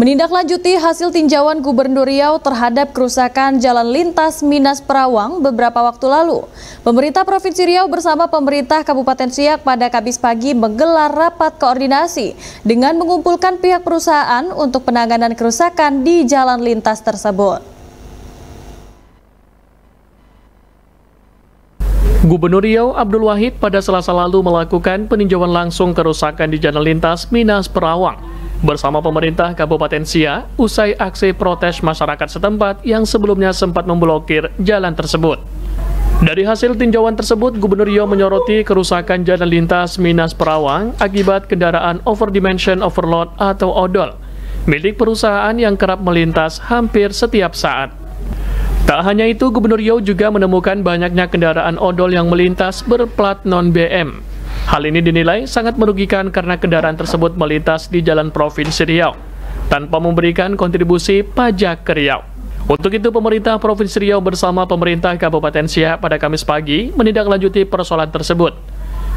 Menindaklanjuti hasil tinjauan Gubernur Riau terhadap kerusakan jalan lintas Minas Perawang beberapa waktu lalu, pemerintah Provinsi Riau bersama pemerintah Kabupaten Siak pada Kamis pagi menggelar rapat koordinasi dengan mengumpulkan pihak perusahaan untuk penanganan kerusakan di jalan lintas tersebut. Gubernur Riau Abdul Wahid pada Selasa lalu melakukan peninjauan langsung kerusakan di jalan lintas Minas Perawang bersama pemerintah Kabupaten Siak usai aksi protes masyarakat setempat yang sebelumnya sempat memblokir jalan tersebut. Dari hasil tinjauan tersebut, Gubernur Riau menyoroti kerusakan jalan lintas Minas Perawang akibat kendaraan overdimension overload atau odol milik perusahaan yang kerap melintas hampir setiap saat. Tak hanya itu, Gubernur Riau juga menemukan banyaknya kendaraan odol yang melintas berplat non-BM. Hal ini dinilai sangat merugikan karena kendaraan tersebut melintas di jalan Provinsi Riau tanpa memberikan kontribusi pajak ke Riau. Untuk itu, pemerintah Provinsi Riau bersama pemerintah Kabupaten Siak pada Kamis pagi menindaklanjuti persoalan tersebut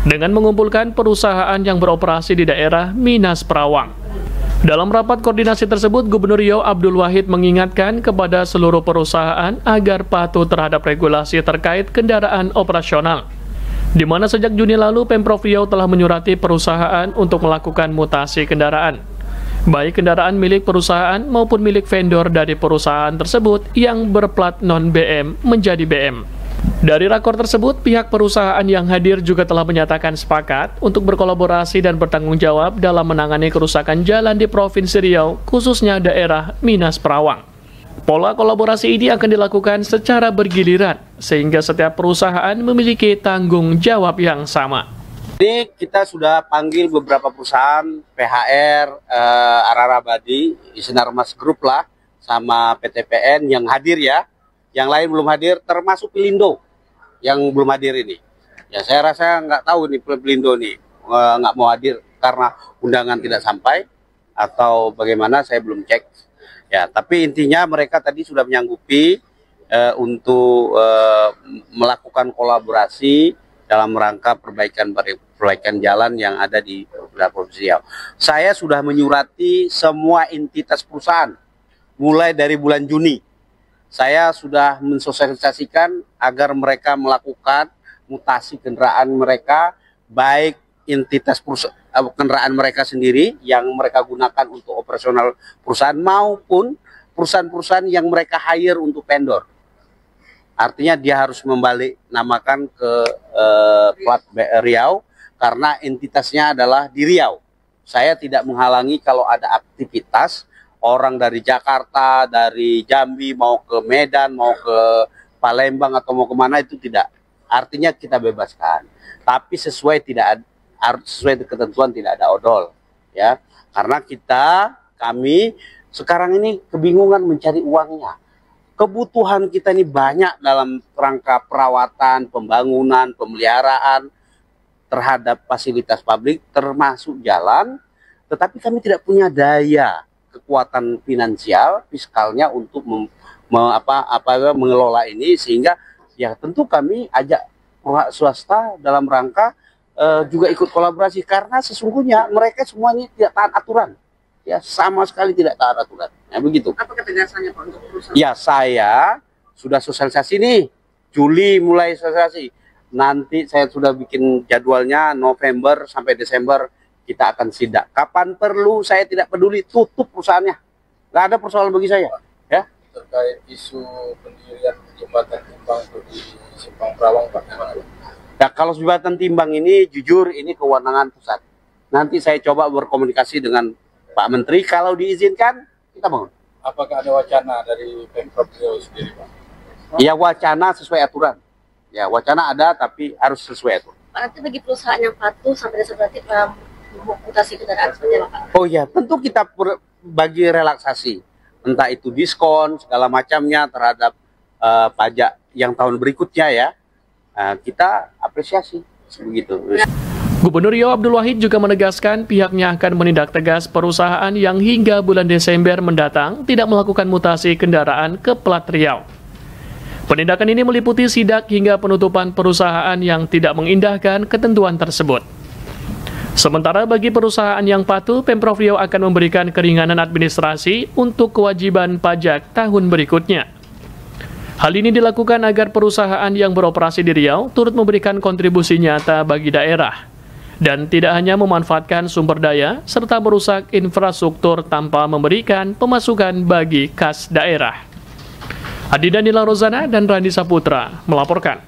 dengan mengumpulkan perusahaan yang beroperasi di daerah Minas Perawang. Dalam rapat koordinasi tersebut, Gubernur Riau Abdul Wahid mengingatkan kepada seluruh perusahaan agar patuh terhadap regulasi terkait kendaraan operasional, di mana sejak Juni lalu Pemprov Riau telah menyurati perusahaan untuk melakukan mutasi kendaraan, baik kendaraan milik perusahaan maupun milik vendor dari perusahaan tersebut yang berplat non-BM menjadi BM. Dari rakor tersebut, pihak perusahaan yang hadir juga telah menyatakan sepakat untuk berkolaborasi dan bertanggung jawab dalam menangani kerusakan jalan di Provinsi Riau, khususnya daerah Minas Perawang. Pola kolaborasi ini akan dilakukan secara bergiliran, sehingga setiap perusahaan memiliki tanggung jawab yang sama. Ini kita sudah panggil beberapa perusahaan, PHR, Ararabadi, Sinarmas Group lah, sama PTPN yang hadir ya. Yang lain belum hadir, termasuk Pelindo yang belum hadir ini. Ya saya rasa nggak tahu nih Pelindo nih nggak mau hadir karena undangan tidak sampai atau bagaimana, saya belum cek. Ya, tapi intinya mereka tadi sudah menyanggupi untuk melakukan kolaborasi dalam rangka perbaikan jalan yang ada di Provinsi Riau. Saya sudah menyurati semua entitas perusahaan mulai dari bulan Juni. Saya sudah mensosialisasikan agar mereka melakukan mutasi kendaraan mereka, baik entitas kendaraan mereka sendiri yang mereka gunakan untuk operasional perusahaan maupun perusahaan-perusahaan yang mereka hire untuk vendor. Artinya dia harus membalik namakan ke plat Riau karena entitasnya adalah di Riau. Saya tidak menghalangi kalau ada aktivitas orang dari Jakarta, dari Jambi mau ke Medan, mau ke Palembang atau mau kemana, itu tidak. Artinya kita bebaskan. Tapi sesuai ketentuan tidak ada odol, ya. Karena kami sekarang ini kebingungan mencari uangnya. Kebutuhan kita ini banyak dalam rangka perawatan, pembangunan, pemeliharaan terhadap fasilitas publik termasuk jalan, tetapi kami tidak punya daya kekuatan finansial fiskalnya untuk mengelola ini, sehingga ya tentu kami ajak swasta dalam rangka juga ikut kolaborasi karena sesungguhnya mereka semuanya tidak taat aturan, ya, sama sekali tidak taat aturan. Ya, begitu. Apa ketegasannya Pak untuk perusahaan? Ya, saya sudah sosialisasi nih, Juli mulai sosialisasi. Nanti saya sudah bikin jadwalnya November sampai Desember kita akan sidak. Kapan perlu, saya tidak peduli, tutup perusahaannya. Nggak ada persoalan bagi saya. Ya. Terkait isu pendirian jembatan timbang di Simpang Perawang, Pak, gimana? Ya, kalau jembatan timbang ini jujur ini kewenangan pusat. Nanti saya coba berkomunikasi dengan Pak Menteri, kalau diizinkan kita bangun. Apakah ada wacana dari Pemprov Riau sendiri, Pak? Ya, wacana sesuai aturan. Ya, wacana ada tapi harus sesuai aturan. Pak, nanti bagi perusahaan yang patuh sampai desa berarti mutasi kendaraan seperti apa, Pak? Oh ya, tentu kita bagi relaksasi. Entah itu diskon segala macamnya terhadap pajak yang tahun berikutnya ya. Kita apresiasi begitu. Gubernur Riau Abdul Wahid juga menegaskan pihaknya akan menindak tegas perusahaan yang hingga bulan Desember mendatang tidak melakukan mutasi kendaraan ke plat Riau. Penindakan ini meliputi sidak hingga penutupan perusahaan yang tidak mengindahkan ketentuan tersebut. Sementara bagi perusahaan yang patuh, Pemprov Riau akan memberikan keringanan administrasi untuk kewajiban pajak tahun berikutnya. Hal ini dilakukan agar perusahaan yang beroperasi di Riau turut memberikan kontribusi nyata bagi daerah dan tidak hanya memanfaatkan sumber daya serta merusak infrastruktur tanpa memberikan pemasukan bagi kas daerah. Adi Danila Rozana dan Randi Saputra melaporkan.